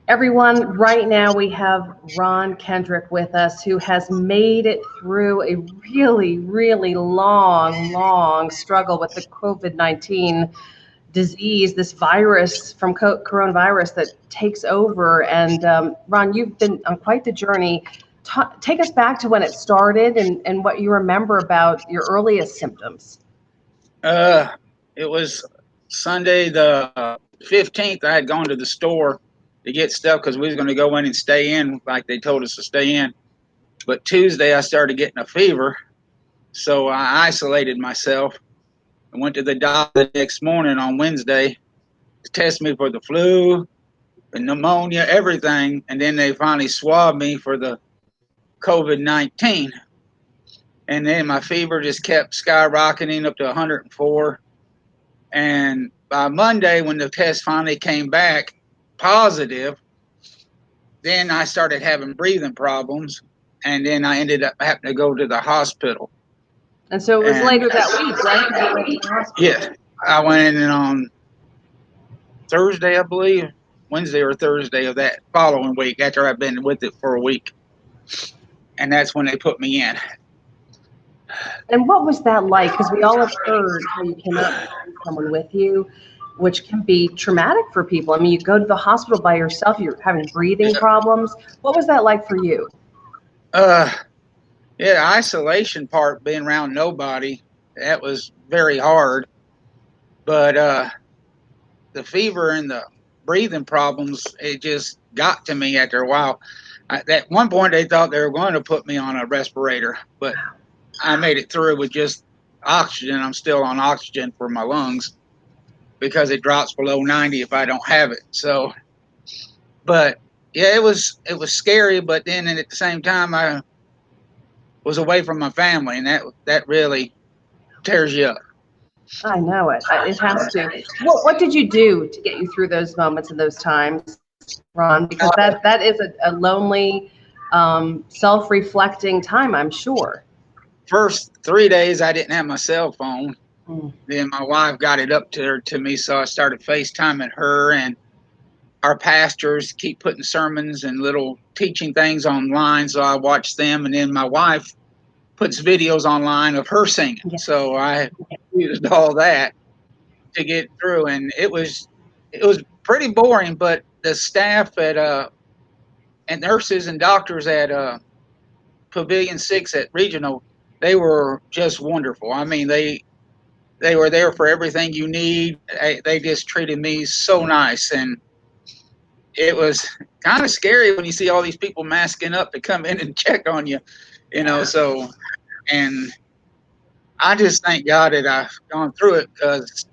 Everyone, right now we have Ron Kendrick with us, who has made it through a really, really long struggle with the COVID-19 disease, this virus from coronavirus that takes over. And Ron, you've been on quite the journey. Take us back to when it started and what you remember about your earliest symptoms. Uh, it was Sunday the 15th. I had gone to the store to get stuff because we was going to go in and stay in like they told us to stay in. But Tuesday I started getting a fever, so I isolated myself. I went to the doctor the next morning on Wednesday to test me for the flu, the pneumonia, everything, and then they finally swabbed me for the COVID-19. And then my fever just kept skyrocketing up to 104. And by Monday, when the test finally came back positive, then I started having breathing problems. And then I ended up having to go to the hospital. And so it was And later that week, right? You went to the hospital. yeah, I went in on Thursday, I believe, Wednesday or Thursday of that following week after I've been with it for a week. And that's when they put me in. And what was that like? Because we all have heard how you cannot carry someone with you, which can be traumatic for people. I mean, you go to the hospital by yourself, you're having breathing problems. What was that like for you? Uh, yeah, the isolation part, being around nobody, that was very hard. But the fever and the breathing problems, it just got to me after a while. At one point, they thought they were going to put me on a respirator, but I made it through with just oxygen. I'm still on oxygen for my lungs because it drops below 90 if I don't have it. So, but yeah, it was scary. But then at the same time, I was away from my family, and that really tears you up. I know it. It has to. What did you do to get you through those moments and those times, Ron? Because that is a lonely, self-reflecting time, I'm sure. First 3 days, I didn't have my cell phone. Mm. Then my wife got it up to me, so I started FaceTiming her, and our pastors keep putting sermons and little teaching things online, so I watched them. And then my wife puts videos online of her singing, Yes. so I used all that to get through. And it was pretty boring, but the staff at and nurses and doctors at Pavilion 6 at Regional, they were just wonderful. I mean, they were there for everything you need. They just treated me so nice, and it was kind of scary when you see all these people masking up to come in and check on you, you know. Yeah. So, and I just thank God that I've gone through it, because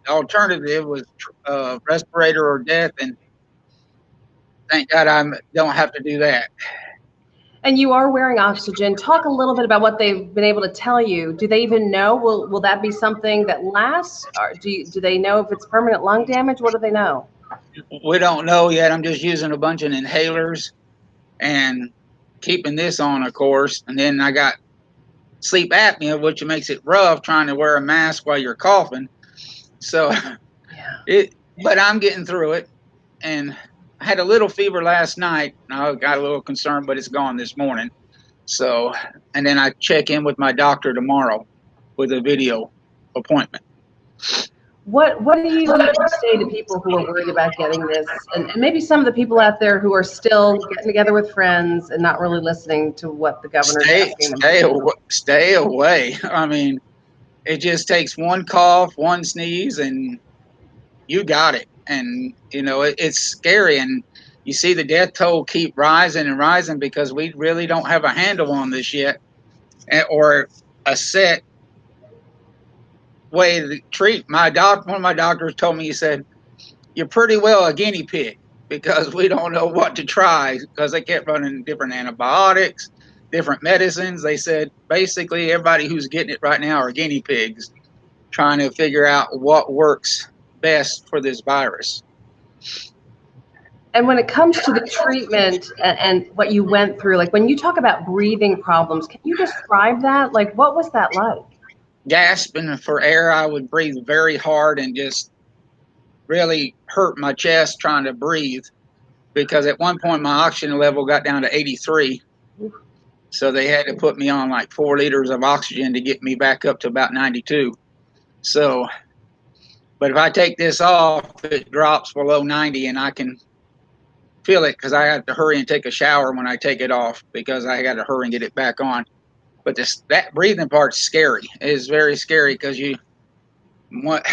the alternative was respirator or death, and thank God I don't have to do that. And you are wearing oxygen. Talk a little bit about what they've been able to tell you. Do they even know? Will that be something that lasts? Or do they know if it's permanent lung damage? What do they know? We don't know yet. I'm just using a bunch of inhalers and keeping this on, of course. And then I got sleep apnea, which makes it rough trying to wear a mask while you're coughing. So Yeah. it, but I'm getting through it. And I had a little fever last night. I got a little concerned, but it's gone this morning. So, and then I check in with my doctor tomorrow with a video appointment. What do you say to people who are worried about getting this, and maybe some of the people out there who are still getting together with friends and not really listening to what the governor's Stay, asking them to stay, do? stay away. I mean, it just takes one cough, one sneeze, and you got it. And it's scary, and you see the death toll keep rising and rising because we really don't have a handle on this yet, or a set way to treat. One of my doctors told me, he said, "You're pretty well a guinea pig because we don't know what to try," because they kept running different antibiotics, different medicines. They said basically everybody who's getting it right now are guinea pigs trying to figure out what works best for this virus. And when it comes to the treatment and what you went through, like when you talk about breathing problems, can you describe that? Like, what was that like? Gasping for air, I would breathe very hard and just really hurt my chest trying to breathe. because at one point my oxygen level got down to 83. So they had to put me on like 4 liters of oxygen to get me back up to about 92. So, but if I take this off, it drops below 90 and I can feel it because I have to hurry and take a shower when I take it off because I got to hurry and get it back on. But that breathing part's scary. It is very scary because you want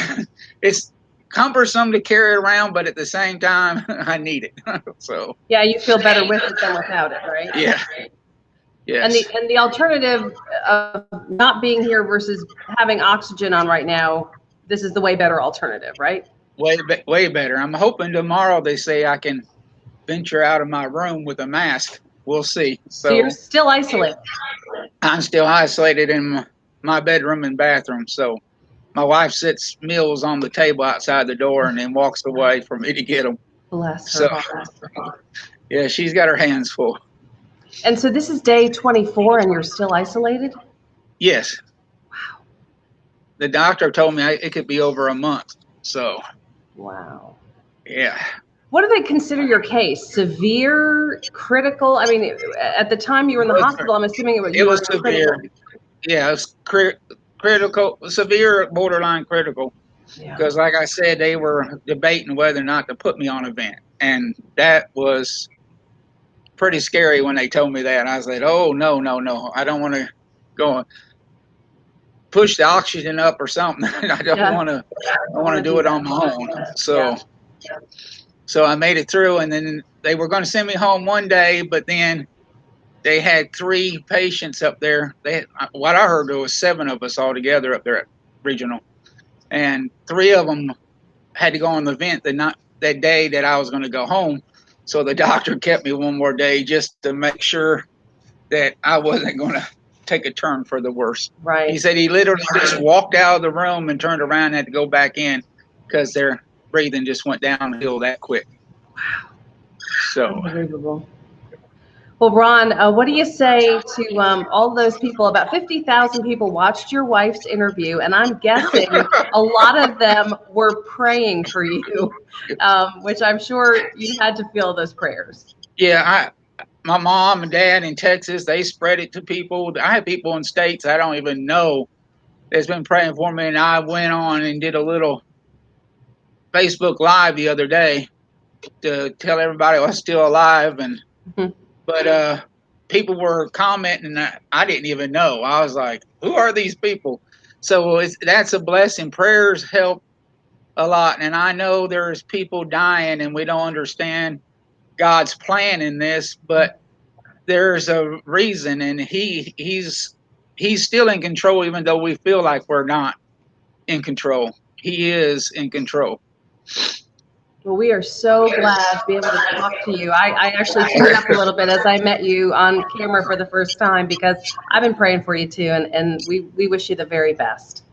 it's cumbersome to carry around, but at the same time, I need it. So yeah, you feel better with it than without it, right? yeah, And yes. the alternative of not being here versus having oxygen on right now, this is the way better alternative, right? Way better. I'm hoping tomorrow they say I can venture out of my room with a mask. We'll see. So you're So still isolated. I'm still isolated in my bedroom and bathroom. So my wife sits meals on the table outside the door and then walks away for me to get them. Bless her So heart. yeah, she's got her hands full. And so this is day 24 and you're still isolated? Yes. Wow. The doctor told me it could be over a month. So Wow. yeah. What do they consider your case? Severe, critical? I mean, at the time you were in the hospital, I'm assuming you were was in critical. severe. Yeah, it was critical, severe, borderline critical. Yeah. Because, like I said, they were debating whether or not to put me on a vent, and that was pretty scary when they told me that. I said, "Oh no, no, no! I don't want to go push the oxygen up or something. I don't want to. I want to do it on my own." So I made it through, and then they were going to send me home one day, but then they had 3 patients up there. What I heard, there was 7 of us all together up there at regional, and 3 of them had to go on the vent that day that I was going to go home. So the doctor kept me one more day just to make sure that I wasn't going to take a turn for the worse. Right. He said he literally just walked out of the room and turned around and had to go back in because their breathing just went downhill that quick. Wow. So unbelievable. Well, Ron, what do you say to all those people? About 50,000 people watched your wife's interview, and I'm guessing a lot of them were praying for you, which I'm sure you had to feel those prayers. yeah, my mom and dad in Texas, they spread it to people. I have people in states I don't even know that's been praying for me, and I went on and did a little Facebook Live the other day to tell everybody I was still alive, and but people were commenting that I didn't even know. I was like, "Who are these people?" So that's a blessing. Prayers help a lot, and I know there's people dying, and we don't understand God's plan in this, but there's a reason, and he's still in control, even though we feel like we're not in control. He is in control. Well, we are so glad to be able to talk to you. I actually teared up a little bit as I met you on camera for the first time because I've been praying for you too, and we wish you the very best.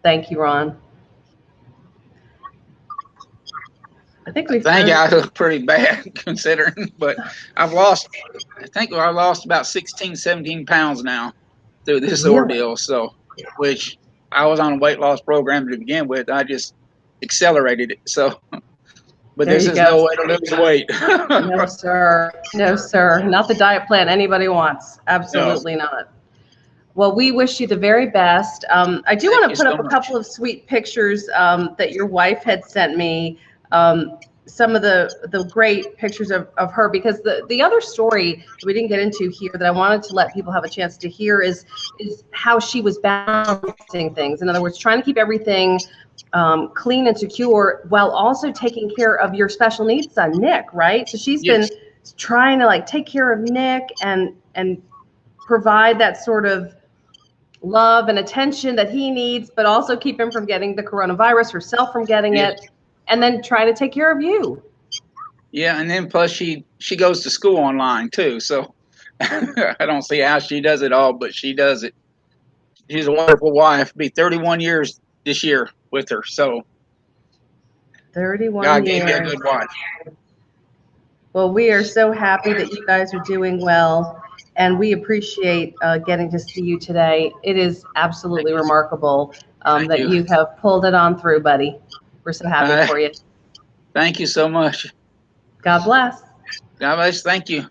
Thank you, Ron. I think we've Thank you. I look pretty bad considering, but I think I lost about 16, 17 pounds now through this really? ordeal. So, which I was on a weight loss program to begin with. I just accelerated it. So, but There this you is go. no way to lose weight. No, sir. No, sir. Not the diet plan anybody wants. Absolutely not. Well, we wish you the very best. I do want to put up a couple of sweet pictures that your wife had sent me. Some of the great pictures of her, because the other story that we didn't get into here that I wanted to let people have a chance to hear is how she was balancing things. In other words, trying to keep everything clean and secure while also taking care of your special needs son, Nick, right? So she's been trying to like take care of Nick and provide that sort of love and attention that he needs, but also keep him from getting the coronavirus, herself from getting it, and then try to take care of you. Yeah, and then plus she goes to school online too, so I don't see how she does it all, but she does it. She's a wonderful wife. Be 31 years this year with her, so 31 God years. gave me a good wife. Well, we are so happy that you guys are doing well, and we appreciate getting to see you today. It is absolutely remarkable Thank that you. you have pulled it on through, buddy. We're so happy for you. Thank you so much. God bless. God bless. Thank you.